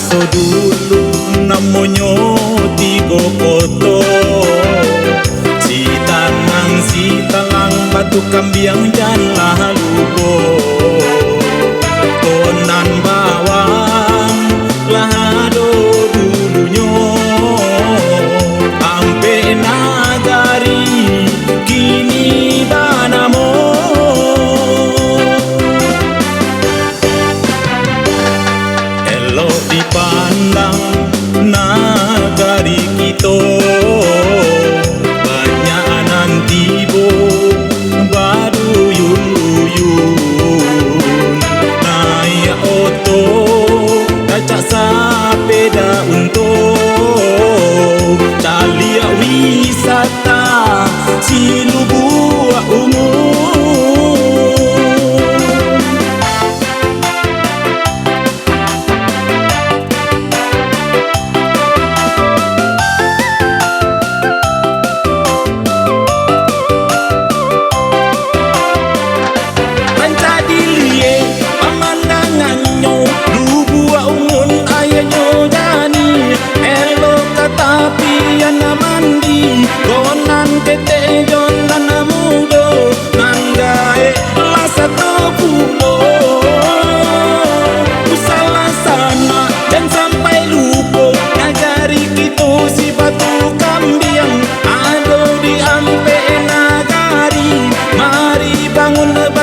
So dulu namanya Tigo Koto, si tanang si talang batu kambiang jalan lubo, konan bawang lahado dulunya, ampe nagari kini banamo. Elok dipandang nagari kita, banyak nantibo baduyun-uyun, naik oto kacak sepeda untuk calia wisata si Lubua Ungu.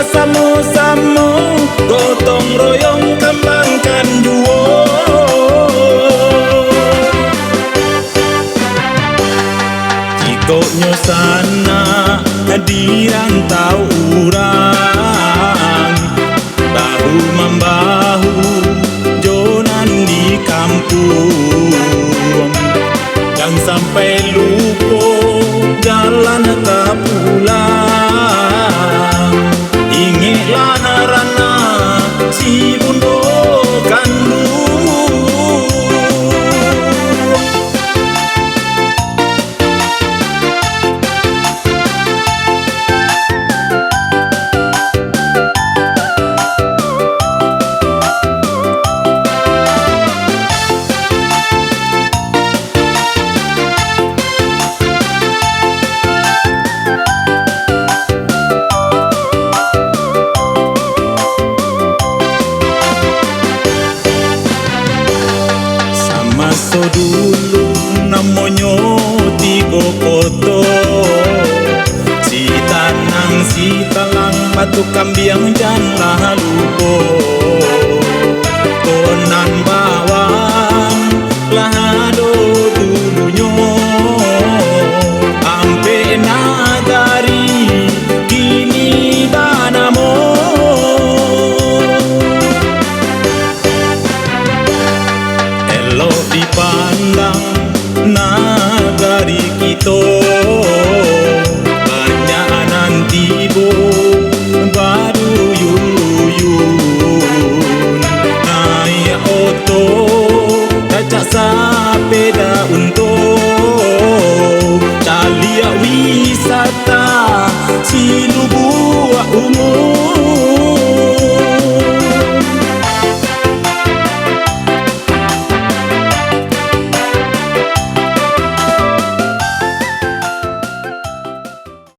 Sama-sama gotong royong kembangkan duo, cikoknya sana dirantau urang, bahu-membahu jonan di kampung, jangan sampai lupa jalan ke pulang. Ingatlah rana si bundo kandu, so dulu namanya Tigo Koto, si tanang si talang batu kambiang jalan lubo, konan bawang lahado dulunya, ampe nagari kini banamo. Elok dipandang nagari kita,